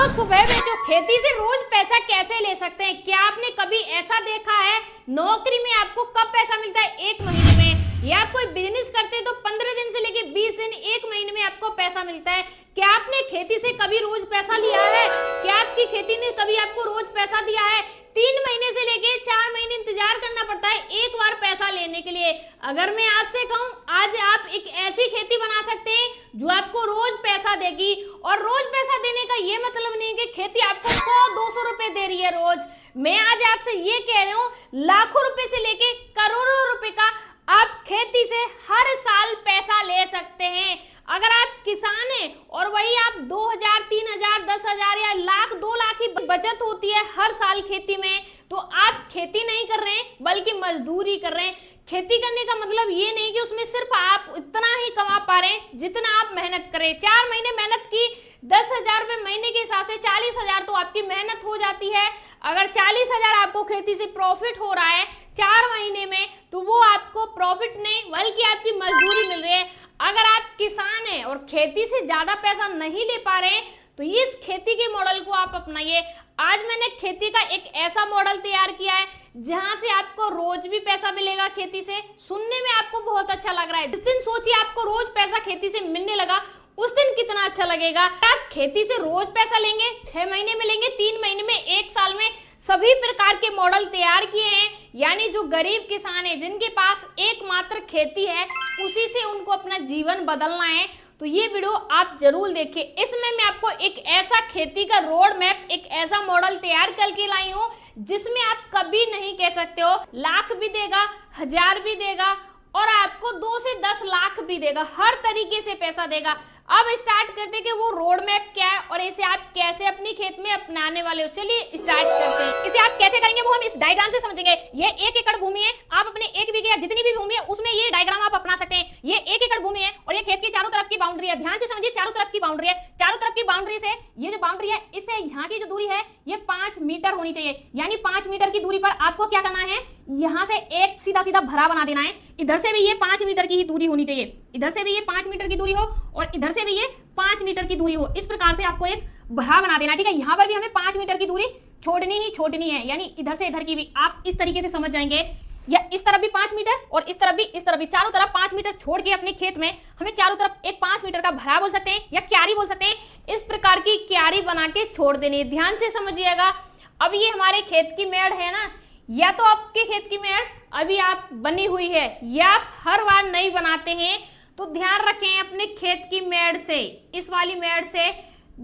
रोज सुबह में जो खेती से रोज पैसा कैसे ले सकते हैं? क्या आपने कभी ऐसा देखा है नौकरी में आपको कब पैसा मिलता है? एक महीने में। या आप कोई बिजनेस करते हैं तो 15 दिन से लेके 20 दिन, एक महीने में आपको पैसा मिलता है। क्या आपने खेती से कभी रोज पैसा लिया है? क्या आपकी खेती ने कभी आपको रोज पैसा दिया है? 3 महीने से लेके 4 महीने इंतजार करना पड़ता है एक बार पैसा लेने के लिए। अगर मैं आपसे कहूं आज आप एक ऐसी खेती बना सकते हैं जो आपको रोज पैसा देगी। और रोज पैसा देने का ये मतलब नहीं कि खेती आपको 100-200 रुपए दे रही है रोज। मैं आज आपसे ये कह रही हूँ लाखों रुपए से लेके करोड़ों रुपए का आप खेती से हर साल पैसा ले सकते हैं। अगर आप किसान हैं और वही आप 2000, 3000, 10,000 या लाख 2 लाख की बचत होती है हर साल खेती में, तो आप खेती नहीं कर रहे हैं बल्कि मजदूरी कर रहे हैं। खेती करने का मतलब ये नहीं कि उसमें सिर्फ आप इतना ही कमा पा रहे हैं जितना आप मेहनत करें। 4 महीने मेहनत की 10,000 रुपए महीने के हिसाब से 40,000 तो आपकी मेहनत हो जाती है। अगर 40,000 आपको खेती से प्रॉफिट हो रहा है 4 महीने में, तो वो आपको प्रॉफिट नहीं बल्कि आपकी मजदूरी मिल रही है। अगर आप किसान हैं और खेती से ज्यादा पैसा नहीं ले पा रहे हैं तो इस खेती के मॉडल को आप अपनाइए। आज मैंने खेती का एक ऐसा मॉडल तैयार किया है जहां से आपको रोज भी पैसा मिलेगा खेती से। सुनने में आपको बहुत अच्छा लग रहा है। जिस दिन सोचिए आपको रोज पैसा खेती से मिलने लगा उस दिन कितना अच्छा लगेगा। आप खेती से रोज पैसा लेंगे, 6 महीने में लेंगे, 3 महीने में, 1 साल में, सभी प्रकार के मॉडल तैयार किए हैं। यानी जो गरीब किसान है जिनके पास एकमात्र खेती है उसी से उनको अपना जीवन बदलना है, तो ये वीडियो आप जरूर देखिए। इसमें मैं आपको एक ऐसा खेती का रोड मैप, एक ऐसा मॉडल तैयार करके लाई हूँ जिसमें आप कभी नहीं कह सकते हो लाख भी देगा, 1000 भी देगा और आपको 2 से 10 लाख भी देगा, हर तरीके से पैसा देगा। अब स्टार्ट करते हैं कि वो रोड मैप क्या है और इसे आप कैसे अपनी खेत में अपनाने वाले हो। चलिए स्टार्ट करते हैं। इसे आप कैसे करेंगे वो हम इस डायग्राम से समझेंगे। ये 1 एकड़ भूमि है, आप अपने 1 बीघे या जितनी भी भूमि है उसमें ये डायग्राम आप अपना सकते हैं। ये 1 एकड़ भूमि है और ये खेत की चारों तरफ की बाउंड्री है। ध्यान से समझिए, चारों तरफ की बाउंड्री है। चारों तरफ की बाउंड्री से ये जो बाउंड्री है इससे यहाँ की जो दूरी है ये 5 मीटर होनी चाहिए। यानी 5 मीटर की दूरी पर आपको क्या करना है, यहाँ से एक सीधा सीधा भरा बना देना है। इधर से भी ये 5 मीटर की ही दूरी होनी चाहिए, इधर से भी ये 5 मीटर की दूरी हो और इधर से भी ये 5 मीटर की दूरी हो। इस प्रकार से आपको एक भरा बना देना है, ठीक है। यहाँ पर भी हमें 5 मीटर की दूरी छोड़नी है, यानी इधर से इधर की भी आप इस तरीके से समझ जाएंगे। या इस तरफ भी 5 मीटर और इस तरफ भी, चारों तरफ 5 मीटर छोड़ के अपने खेत में हमें चारों तरफ एक 5 मीटर का भरा बोल सकते हैं या क्यारी बोल सकते हैं। इस प्रकार की क्यारी बना के छोड़ देनी है। ध्यान से समझिएगा। अब ये हमारे खेत की मेड़ है ना, या तो आपके खेत की मेड़ अभी आप बनी हुई है या आप हर बार नहीं बनाते हैं, तो ध्यान रखें अपने खेत की मेड़ से, इस वाली मेड़ से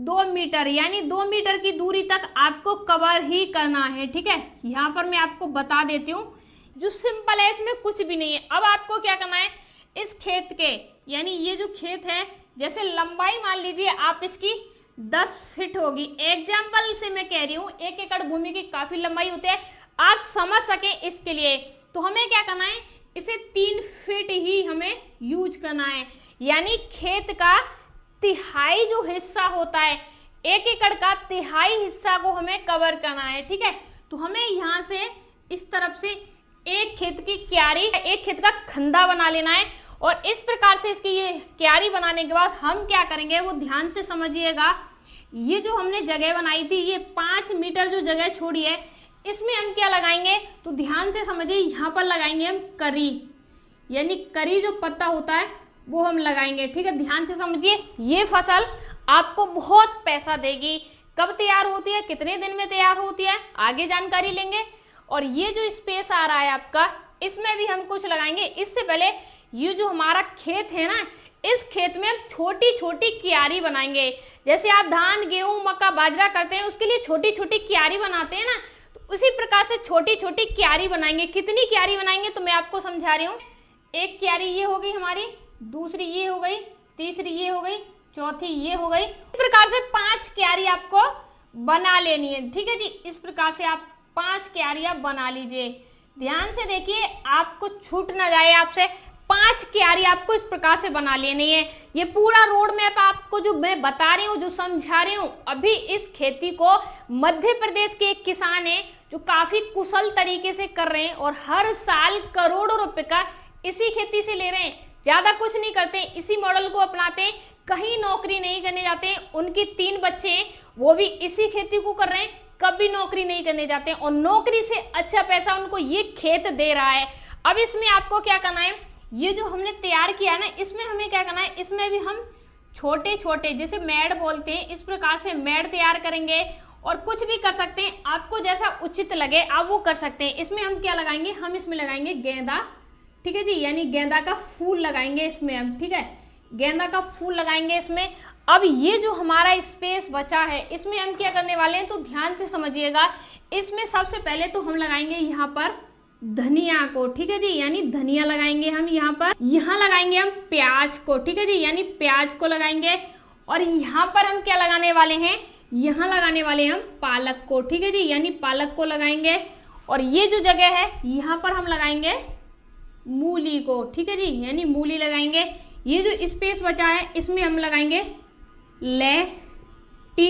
2 मीटर यानी 2 मीटर की दूरी तक आपको कवर ही करना है, ठीक है। यहाँ पर मैं आपको बता देती हूँ जो सिंपल है, इसमें कुछ भी नहीं है। अब आपको क्या करना है, इस खेत के यानी ये जो खेत है जैसे लंबाई मान लीजिए आप इसकी 10 फीट होगी। एग्जाम्पल से मैं कह रही हूँ, 1 एकड़ भूमि की काफी लंबाई होती है, आप समझ सके इसके लिए। तो हमें क्या करना है, इसे 3 फीट ही हमें यूज करना है। यानी खेत का तिहाई जो हिस्सा होता है, 1 एकड़ का तिहाई हिस्सा को हमें कवर करना है, ठीक है। तो हमें यहाँ से इस तरफ से एक खेत की क्यारी, एक खेत का खंदा बना लेना है। और इस प्रकार से इसकी ये क्यारी बनाने के बाद हम क्या करेंगे वो ध्यान से समझिएगा। ये जो हमने जगह बनाई थी, ये 5 मीटर जो जगह छोड़ी है, इसमें हम क्या लगाएंगे, तो ध्यान से समझिए। यहाँ पर लगाएंगे हम करी, यानी करी जो पत्ता होता है वो हम लगाएंगे, ठीक है। ध्यान से समझिए। ये फसल आपको बहुत पैसा देगी। कब तैयार होती है, कितने दिन में तैयार होती है, आगे जानकारी लेंगे। और ये जो स्पेस आ रहा है आपका, इसमें भी हम कुछ लगाएंगे। इससे पहले ये जो हमारा खेत है ना, इस खेत में हम छोटी छोटी क्यारी बनाएंगे। जैसे आप धान, गेहूं, मक्का, बाजरा करते हैं उसके लिए छोटी छोटी क्यारी बनाते हैं ना, उसी प्रकार से छोटी छोटी क्यारी बनाएंगे। कितनी क्यारी बनाएंगे तो मैं आपको समझा रही हूँ। एक क्यारी ये हो गई हमारी, दूसरी ये हो गई, तीसरी ये हो गई, चौथी ये हो गई। इस प्रकार से 5 क्यारी आपको बना लेनी है, ठीक है जी। इस प्रकार से आप 5 क्यारियां बना लीजिए। ध्यान से देखिए आपको छूट ना जाए आपसे। 5 क्यारी आपको इस प्रकार से बना लेनी है। ये पूरा रोड मैप आपको जो मैं बता रही हूँ, जो समझा रही हूँ, अभी इस खेती को मध्य प्रदेश के एक किसान है जो काफी कुशल तरीके से कर रहे हैं और हर साल करोड़ों रुपए का इसी खेती से ले रहे हैं। ज्यादा कुछ नहीं करते, इसी मॉडल को अपनाते हैं। कहीं नौकरी नहीं करने जाते हैं। उनके 3 बच्चे हैं, वो भी इसी खेती को कर रहे हैं, कभी नौकरी नहीं करने जाते हैं और नौकरी से अच्छा पैसा उनको ये खेत दे रहा है। अब इसमें आपको क्या करना है, ये जो हमने तैयार किया है ना, इसमें हमें क्या करना है, इसमें भी हम छोटे छोटे जैसे मैड बोलते हैं, इस प्रकार से मैड तैयार करेंगे और कुछ भी कर सकते हैं, आपको जैसा उचित लगे आप वो कर सकते हैं। इसमें हम क्या लगाएंगे, हम इसमें लगाएंगे गेंदा, ठीक है जी, यानी गेंदा का फूल लगाएंगे इसमें हम, ठीक है, गेंदा का फूल लगाएंगे इसमें। अब ये जो हमारा स्पेस बचा है इसमें हम क्या करने वाले हैं, तो ध्यान से समझिएगा। इसमें सबसे पहले तो हम लगाएंगे यहाँ पर धनिया को, ठीक है जी, यानी धनिया लगाएंगे हम यहाँ पर। यहाँ लगाएंगे हम प्याज को, ठीक है जी, यानी प्याज को लगाएंगे। और यहाँ पर हम क्या लगाने वाले हैं, यहाँ लगाने वाले हम पालक को, ठीक है जी, यानी पालक को लगाएंगे। और ये जो जगह है यहाँ पर हम लगाएंगे मूली को, ठीक है जी, यानी मूली लगाएंगे। ये जो स्पेस बचा है इसमें हम लगाएंगे लेट्यूस,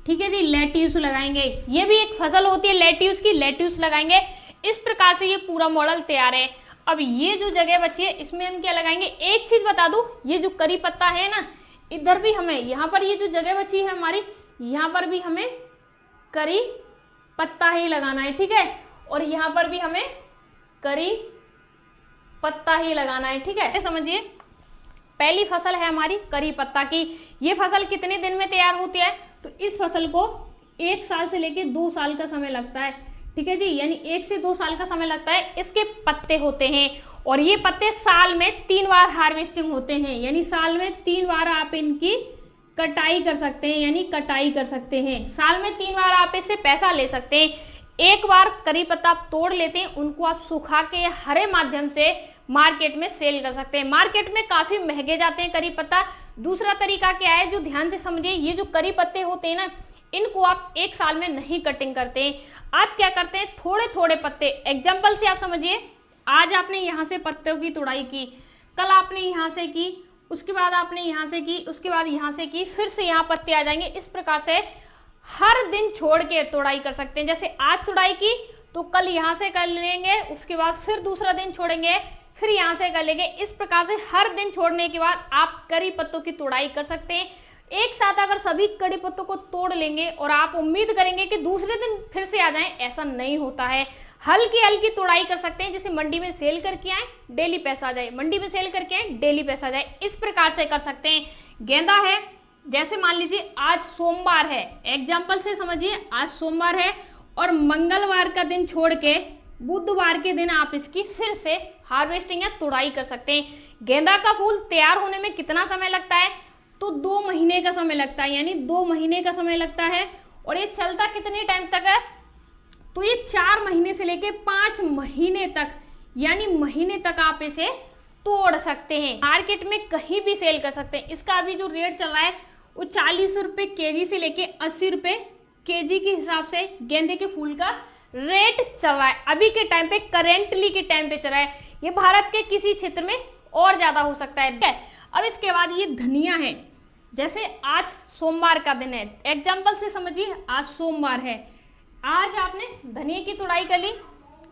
ठीक है जी, लेट्यूस लगाएंगे। ये भी एक फसल होती है लेट्यूस की, लेट्यूस लगाएंगे। इस प्रकार से ये पूरा मॉडल तैयार है। अब ये जो जगह बची है इसमें हम क्या लगाएंगे, एक चीज बता दूं, ये जो करी पत्ता है ना, इधर भी हमें, यहाँ पर ये जो जगह बची है हमारी, यहाँ पर भी हमें करी पत्ता ही लगाना है, ठीक है, और यहाँ पर भी हमें करी पत्ता ही लगाना है, ठीक है। समझिए, पहली फसल है हमारी करी पत्ता की। ये फसल कितने दिन में तैयार होती है, तो इस फसल को 1 साल से लेके 2 साल का समय लगता है, ठीक है जी, यानी 1 से 2 साल का समय लगता है। इसके पत्ते होते हैं और ये पत्ते साल में 3 बार हार्वेस्टिंग होते हैं, यानी साल में 3 बार आप इनकी कटाई कर सकते हैं, यानी कटाई कर सकते हैं। साल में 3 बार आप इससे पैसा ले सकते हैं। एक बार करी पत्ता आप तोड़ लेते हैं, उनको आप सुखा के हरे माध्यम से मार्केट में सेल कर सकते हैं। मार्केट में काफी महंगे जाते हैं करी पत्ता। दूसरा तरीका क्या है, जो ध्यान से समझिए, ये जो करी पत्ते होते हैं ना, इनको आप 1 साल में नहीं कटिंग करते हैं। आप क्या करते हैं, थोड़े थोड़े पत्ते, एग्जाम्पल से आप समझिए, आज आपने यहाँ से पत्तों की तोड़ाई की, कल आपने यहाँ से की, उसके बाद आपने यहाँ से की, उसके बाद यहाँ से की, फिर से यहाँ पत्ते आ जाएंगे। इस प्रकार से हर दिन छोड़ के तोड़ाई कर सकते हैं। जैसे आज तोड़ाई की तो कल यहाँ से कर लेंगे, उसके बाद फिर दूसरा दिन छोड़ेंगे, फिर यहाँ से कर लेंगे। इस प्रकार से हर दिन छोड़ने के बाद आप करी पत्तों की तोड़ाई कर सकते हैं। एक साथ अगर सभी कड़ी पत्तों को तोड़ लेंगे और आप उम्मीद करेंगे कि दूसरे दिन फिर से आ जाएं, ऐसा नहीं होता है। हल्की हल्की तोड़ाई कर सकते हैं। जैसे मंडी में सेल करके आए, डेली पैसा आ जाए, मंडी में सेल करके आए, डेली पैसा आ जाए, इस प्रकार से कर सकते हैं। गेंदा है, जैसे मान लीजिए आज सोमवार है, एग्जाम्पल से समझिए, आज सोमवार है और मंगलवार का दिन छोड़ के बुधवार के दिन आप इसकी फिर से हार्वेस्टिंग या तुड़ाई कर सकते हैं। गेंदा का फूल तैयार होने में कितना समय लगता है, तो 2 महीने का समय लगता है, यानी 2 महीने का समय लगता है। और ये चलता कितने टाइम तक है, तो ये 4 महीने से लेके 5 महीने तक, यानी महीने तक आप इसे तोड़ सकते हैं। मार्केट में कहीं भी सेल कर सकते हैं। इसका अभी जो रेट चल रहा है वो 40 रुपए केजी से लेके 80 रुपए केजी के हिसाब से गेंदे के फूल का रेट चल रहा है। अभी के टाइम पे, करेंटली के टाइम पे चल रहा है। ये भारत के किसी क्षेत्र में और ज्यादा हो सकता है, ठीक है। अब इसके बाद ये धनिया है, जैसे आज सोमवार का दिन है, एग्जाम्पल से समझिए, आज सोमवार है, आज आपने धनिया की तुड़ाई कर ली,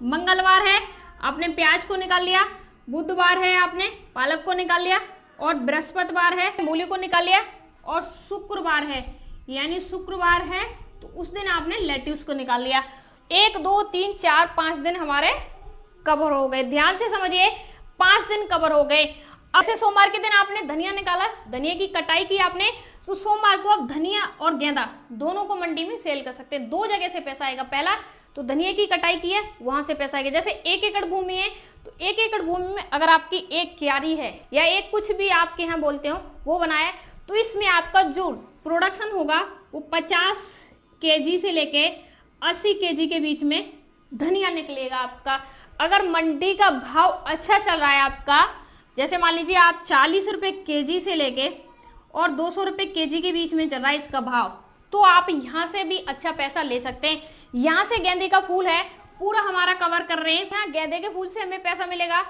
मंगलवार है आपने प्याज को निकाल लिया, बुधवार है आपने पालक को निकाल लिया, और बृहस्पतिवार है मूली को निकाल लिया, और शुक्रवार है, यानी शुक्रवार है तो उस दिन आपने लेट्यूस को निकाल लिया। 1 2 3 4 5 दिन हमारे कवर हो गए। ध्यान से समझिए, 5 दिन कवर हो गए। अब से सोमवार के दिन आपने धनिया निकाला, धनिया की कटाई की आपने, तो सोमवार को आप धनिया और गेंदा दोनों को मंडी में सेल कर सकते हैं। 2 जगह से पैसा आएगा। पहला तो धनिया की कटाई की है, वहां से पैसा आएगा। जैसे 1 एकड़ भूमि है तो 1 एकड़ भूमि में अगर आपकी एक क्यारी है या एक कुछ भी आपके यहाँ बोलते हो वो बनाया, तो इसमें आपका जो प्रोडक्शन होगा वो 50 केजी से लेके 80 केजी के बीच में धनिया निकलेगा आपका। अगर मंडी का भाव अच्छा चल रहा है आपका, जैसे मान लीजिए आप 40 रुपए केजी से लेके और 200 रुपए केजी के बीच में चल रहा है इसका भाव, तो आप यहाँ से भी अच्छा पैसा ले सकते हैं। यहाँ से गेंदे का फूल है पूरा हमारा कवर कर रहे हैं, यहाँ गेंदे के फूल से हमें पैसा मिलेगा।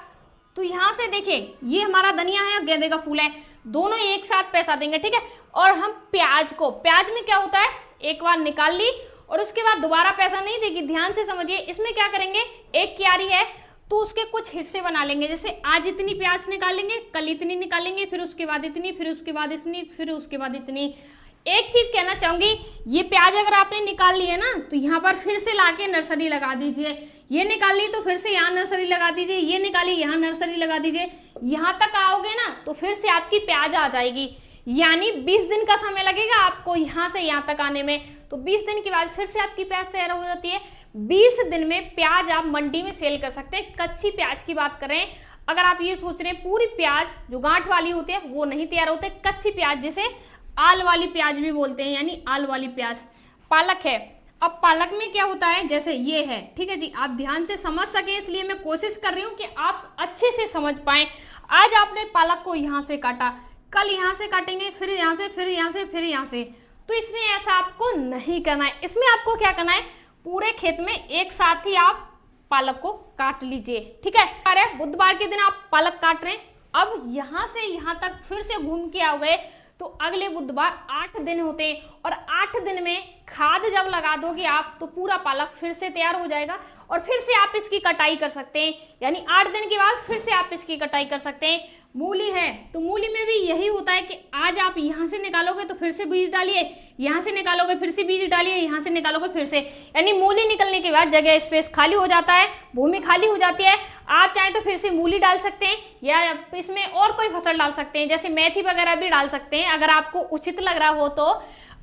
तो यहाँ से देखिए, ये हमारा धनिया है और गेंदे का फूल है, दोनों एक साथ पैसा देंगे, ठीक है। और हम प्याज को, प्याज में क्या होता है, एक बार निकाल ली और उसके बाद दोबारा पैसा नहीं देगी। ध्यान से समझिए, इसमें क्या करेंगे, एक क्यारी है तो उसके कुछ हिस्से बना लेंगे। जैसे आज इतनी प्याज निकालेंगे, कल इतनी निकालेंगे, फिर उसके बाद इतनी, फिर उसके बाद इतनी, फिर उसके बाद इतनी। एक चीज कहना चाहूंगी, ये प्याज अगर आपने निकाल ली है ना, तो यहाँ पर फिर से लाके नर्सरी लगा दीजिए। ये निकाल ली तो फिर से यहाँ नर्सरी लगा दीजिए, ये निकाली यहाँ नर्सरी लगा दीजिए। यहाँ तक आओगे ना तो फिर से आपकी प्याज आ जाएगी, यानी 20 दिन का समय लगेगा आपको यहाँ से यहाँ तक आने में। तो 20 दिन के बाद फिर से आपकी प्याज तैयार हो जाती है। 20 दिन में प्याज आप मंडी में सेल कर सकते हैं। कच्ची प्याज की बात करें, अगर आप ये सोच रहे हैं पूरी प्याज जो गांठ वाली होती है वो नहीं तैयार होते, कच्ची प्याज जिसे आल वाली प्याज भी बोलते हैं, यानी आल वाली प्याज। पालक है, अब पालक में क्या होता है, जैसे ये है, ठीक है जी, आप ध्यान से समझ सके इसलिए मैं कोशिश कर रही हूँ कि आप अच्छे से समझ पाए। आज आपने पालक को यहाँ से काटा, कल यहाँ से काटेंगे, फिर यहाँ से, फिर यहाँ से, फिर यहाँ से। तो इसमें ऐसा आपको नहीं करना है। इसमें आपको क्या करना है, पूरे खेत में एक साथ ही आप पालक को काट लीजिए, ठीक है। अरे बुधवार के दिन आप पालक काट रहे हैं, अब यहाँ से यहाँ तक फिर से घूम के आ गए तो अगले बुधवार 8 दिन होते हैं, और 8 दिन में खाद जब लगा दोगे आप तो पूरा पालक फिर से तैयार हो जाएगा और फिर से आप इसकी कटाई कर सकते हैं, यानी 8 दिन के बाद फिर से आप इसकी कटाई कर सकते हैं। मूली है तो मूली में भी यही होता है कि आज आप यहाँ से निकालोगे तो फिर से बीज डालिए, यहाँ से निकालोगे फिर से बीज डालिए, यहाँ से निकालोगे फिर से, यानी मूली निकलने के बाद जगह स्पेस खाली हो जाता है, भूमि खाली हो जाती है। आप चाहे तो फिर से मूली डाल सकते हैं या इसमें और कोई फसल डाल सकते हैं, जैसे मेथी वगैरह भी डाल सकते हैं अगर आपको उचित लग रहा हो तो।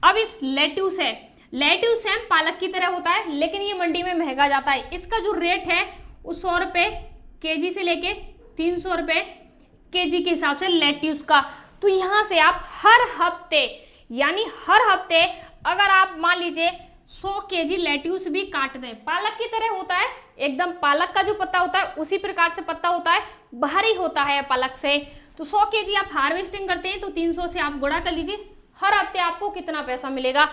अब इस लेट्यूस है, लेट्यूस सेम पालक की तरह होता है लेकिन ये मंडी में महंगा जाता है। इसका जो रेट है वो 100 रुपये केजी से लेके 300 रुपये केजी के हिसाब से लेट्यूस का। तो यहाँ से आप हर हफ्ते, यानी हर हफ्ते अगर आप मान लीजिए 100 केजी लेट्यूस भी काट दें, पालक की तरह होता है एकदम, पालक का जो पत्ता होता है उसी प्रकार से पत्ता होता है, भारी होता है पालक से। तो 100 केजी आप हार्वेस्टिंग करते हैं तो 300 से आप गुणा कर लीजिए, हर हफ्ते आपको कितना पैसा मिलेगा।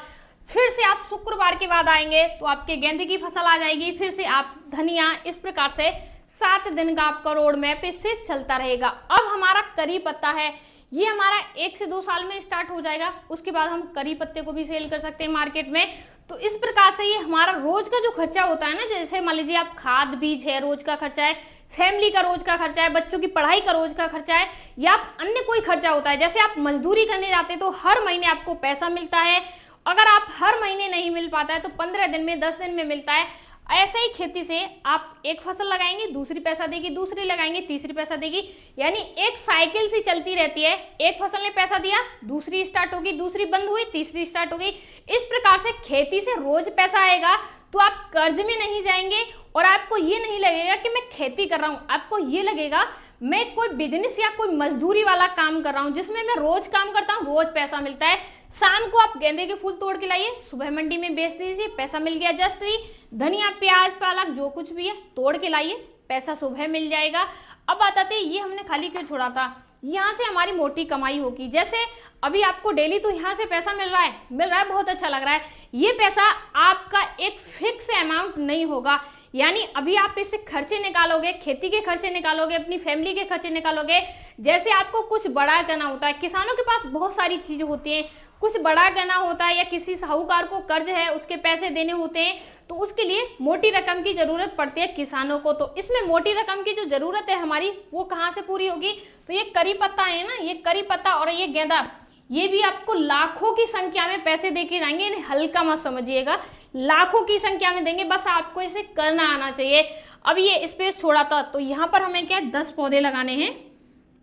फिर से आप शुक्रवार के बाद आएंगे तो आपके गेंदे की फसल आ जाएगी, फिर से आप धनिया, इस प्रकार से 7 दिन का आपका रोड मैप इससे चलता रहेगा। अब हमारा करी पत्ता है, ये हमारा 1 से 2 साल में स्टार्ट हो जाएगा, उसके बाद हम करी पत्ते को भी सेल कर सकते हैं मार्केट में। तो इस प्रकार से ये हमारा रोज का जो खर्चा होता है ना, जैसे मान लीजिए आप खाद बीज है रोज का खर्चा है, फैमिली का रोज का खर्चा है, बच्चों की पढ़ाई का रोज का खर्चा है, या अन्य कोई खर्चा होता है, जैसे आप मजदूरी करने जाते हैं तो हर महीने आपको पैसा मिलता है। अगर आप हर महीने नहीं मिल पाता है तो 15 दिन में, 10 दिन में मिलता है। ऐसे ही खेती से आप एक फसल लगाएंगे दूसरी पैसा देगी, दूसरी लगाएंगे तीसरी पैसा देगी, यानी एक साइकिल सी चलती रहती है। एक फसल ने पैसा दिया, दूसरी स्टार्ट होगी, दूसरी बंद हुई, तीसरी स्टार्ट होगी। इस प्रकार से खेती से रोज पैसा आएगा तो आप कर्ज में नहीं जाएंगे और आपको ये नहीं लगेगा कि मैं खेती कर रहा हूं, आपको ये लगेगा मैं कोई बिजनेस या कोई मजदूरी वाला काम कर रहा हूं जिसमें मैं रोज काम करता हूं, रोज पैसा मिलता है। शाम को आप गेंदे के फूल तोड़ के लाइए, सुबह मंडी में बेच दीजिए, पैसा मिल गया। जस्ट ही धनिया, प्याज, पालक जो कुछ भी है तोड़ के लाइए, पैसा सुबह मिल जाएगा। अब बात आती है ये हमने खाली क्यों छोड़ा था, यहाँ से हमारी मोटी कमाई होगी। जैसे अभी आपको डेली तो यहाँ से पैसा मिल रहा है, बहुत अच्छा लग रहा है। ये पैसा आपका एक फिक्स अमाउंट नहीं होगा, यानी अभी आप इससे खर्चे निकालोगे, खेती के खर्चे निकालोगे, अपनी फैमिली के खर्चे निकालोगे। जैसे आपको कुछ बड़ा करना होता है, किसानों के पास बहुत सारी चीजें होती हैं, कुछ बड़ा करना होता है या किसी साहूकार को कर्ज है उसके पैसे देने होते हैं, तो उसके लिए मोटी रकम की जरूरत पड़ती है किसानों को। तो इसमें मोटी रकम की जो जरूरत है हमारी वो कहाँ से पूरी होगी, तो ये करी पत्ता है ना, ये करी पत्ता और ये गेंदा, ये भी आपको लाखों की संख्या में पैसे देके जाएंगे, हल्का मत समझिएगा, लाखों की संख्या में देंगे, बस आपको इसे करना आना चाहिए। अब ये स्पेस छोड़ा था तो यहाँ पर हमें क्या 10 पौधे लगाने हैं,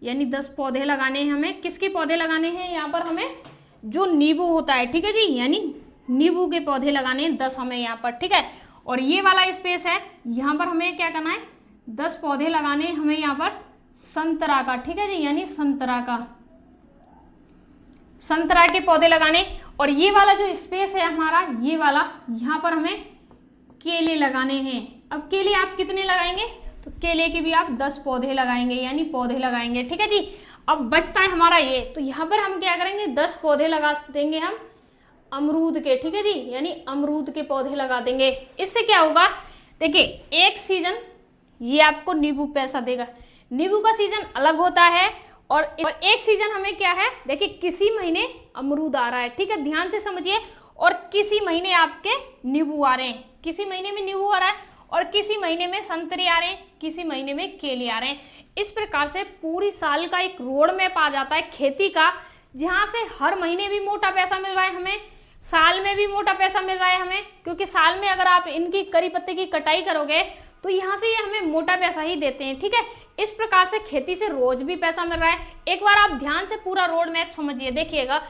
यानी 10 पौधे लगाने हैं हमें। किसके पौधे लगाने हैं, यहाँ पर हमें जो नींबू होता है, ठीक है जी, यानी नींबू के पौधे लगाने हैं 10 हमें यहाँ पर, ठीक है। और ये वाला स्पेस है, यहाँ पर हमें क्या करना है 10 पौधे लगाने हैं हमें यहाँ पर संतरा का, ठीक है जी, यानी संतरा के पौधे लगाने। और ये वाला जो स्पेस है हमारा, ये वाला, यहाँ पर हमें केले लगाने हैं। अब केले आप कितने लगाएंगे, तो केले के भी आप 10 पौधे लगाएंगे, यानी पौधे लगाएंगे, ठीक है जी। अब बचता है हमारा ये, तो यहाँ पर हम क्या करेंगे 10 पौधे लगा देंगे हम अमरूद के, ठीक है जी, यानी अमरूद के पौधे लगा देंगे। इससे क्या होगा, देखिए एक सीजन ये आपको नींबू पैसा देगा, नींबू का सीजन अलग होता है, और एक सीजन हमें क्या है, देखिए किसी महीने अमरूद आ रहा है, ठीक है, ध्यान से समझिए, और किसी महीने आपके नींबू आ रहे हैं, किसी महीने में नींबू आ रहा है और किसी महीने में संतरे आ रहे हैं, किसी महीने में केले आ रहे हैं। इस प्रकार से पूरी साल का एक रोड मैप आ जाता है खेती का, जहां से हर महीने भी मोटा पैसा मिल रहा है हमें, साल में भी मोटा पैसा मिल रहा है हमें, क्योंकि साल में अगर आप इनकी करी पत्ते की कटाई करोगे तो यहाँ से ये हमें मोटा पैसा ही देते हैं। ठीक है, इस प्रकार से खेती से रोज भी पैसा मिल रहा है। एक बार आप ध्यान से पूरा रोड मैप समझिए, देखिएगा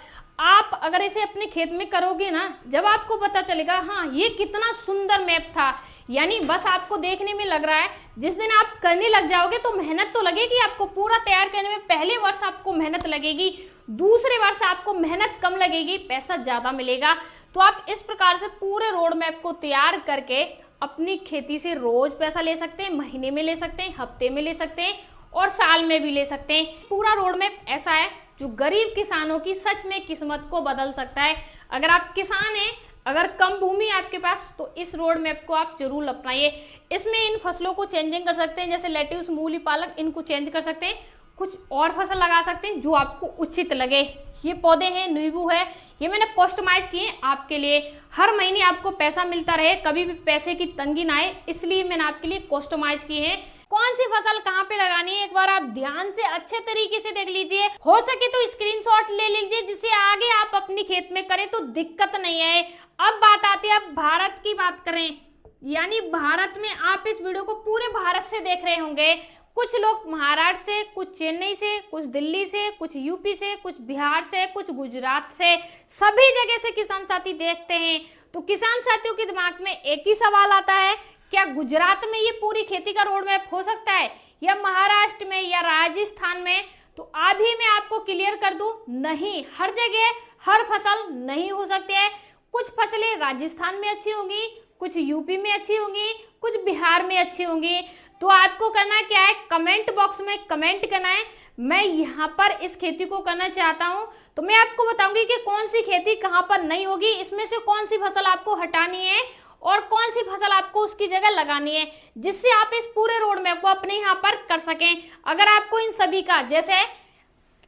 आप अगर इसे अपने खेत में करोगे ना, जब आपको पता चलेगा हाँ ये कितना सुंदर मैप था, यानी बस आपको देखने में लग रहा है, जिस दिन आप करने लग जाओगे तो मेहनत तो लगेगी आपको, पूरा तैयार करने में पहले वर्ष आपको मेहनत लगेगी, दूसरे वर्ष आपको मेहनत कम लगेगी, पैसा ज्यादा मिलेगा। तो आप इस प्रकार से पूरे रोड मैप को तैयार करके अपनी खेती से रोज पैसा ले सकते हैं, महीने में ले सकते हैं, हफ्ते में ले सकते हैं और साल में भी ले सकते हैं। पूरा रोड मैप ऐसा है जो गरीब किसानों की सच में किस्मत को बदल सकता है। अगर आप किसान हैं, अगर कम भूमि है आपके पास, तो इस रोड मैप को आप जरूर अपनाइए। इसमें इन फसलों को चेंजिंग कर सकते हैं, जैसे लेट्यूस, मूली, पालक, इनको चेंज कर सकते हैं, कुछ और फसल लगा सकते हैं जो आपको उचित लगे। ये पौधे हैं, नींबू है, ये मैंने कस्टमाइज किए आपके लिए, हर महीने आपको पैसा मिलता रहे, कभी भी पैसे की तंगी ना आए, इसलिए मैंने आपके लिए कस्टमाइज किए हैं। कौन सी फसल कहाँ पे लगानी है एक बार आप ध्यान से अच्छे तरीके से देख लीजिए, हो सके तो स्क्रीनशॉट ले लीजिए, जिससे आगे आप अपनी खेत में करें तो दिक्कत नहीं आए। अब बात आती है, अब भारत की बात करें, यानी भारत में आप इस वीडियो को पूरे भारत से देख रहे होंगे, कुछ लोग महाराष्ट्र से, कुछ चेन्नई से, कुछ दिल्ली से, कुछ यूपी से, कुछ बिहार से, कुछ गुजरात से, सभी जगह से किसान साथी देखते हैं। तो किसान साथियों के दिमाग में एक ही सवाल आता है, क्या गुजरात में ये पूरी खेती का रोड मैप हो सकता है, या महाराष्ट्र में, या राजस्थान में? तो अभी मैं आपको क्लियर कर दूं, नहीं, हर जगह हर फसल नहीं हो सकती है। कुछ फसलें राजस्थान में अच्छी होंगी, कुछ यूपी में अच्छी होंगी, कुछ बिहार में अच्छी होंगी। तो आपको करना क्या है, कमेंट बॉक्स में कमेंट करना है, मैं यहाँ पर इस खेती को करना चाहता हूँ, तो मैं आपको बताऊंगी कि कौन सी खेती कहाँ पर नहीं होगी, इसमें से कौन सी फसल आपको हटानी है और कौन सी फसल आपको उसकी जगह लगानी है, जिससे आप इस पूरे रोड मैप को अपने यहाँ पर कर सकें। अगर आपको इन सभी का, जैसे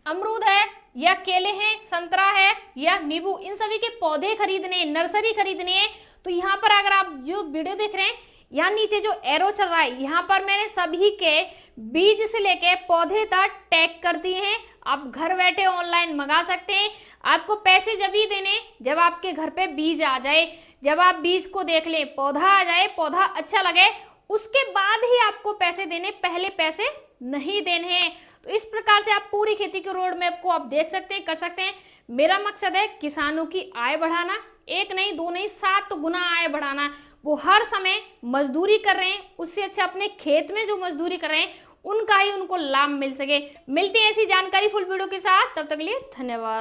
अमरूद है या केले हैं, संतरा है या नींबू, इन सभी के पौधे खरीदने हैं, नर्सरी खरीदनी है, तो यहाँ पर अगर आप जो वीडियो देख रहे हैं, यहाँ नीचे जो एरो चल रहा है, यहाँ पर मैंने सभी के बीज से लेके पौधे तक टैग कर दिए हैं। आप घर बैठे ऑनलाइन मंगा सकते हैं। आपको पैसे जब ही देने, जब आपके घर पे बीज आ जाए, जब आप बीज को देख लें, पौधा आ जाए, पौधा अच्छा लगे, उसके बाद ही आपको पैसे देने, पहले पैसे नहीं देने हैं। तो इस प्रकार से आप पूरी खेती के रोड मैप को आप देख सकते हैं, कर सकते हैं। मेरा मकसद है किसानों की आय बढ़ाना, एक नहीं, दो नहीं, 7 गुना आय बढ़ाना। वो हर समय मजदूरी कर रहे हैं, उससे अच्छा अपने खेत में जो मजदूरी कर रहे हैं उनका ही उनको लाभ मिल सके। मिलते हैं ऐसी जानकारी फुल वीडियो के साथ, तब तक के लिए धन्यवाद।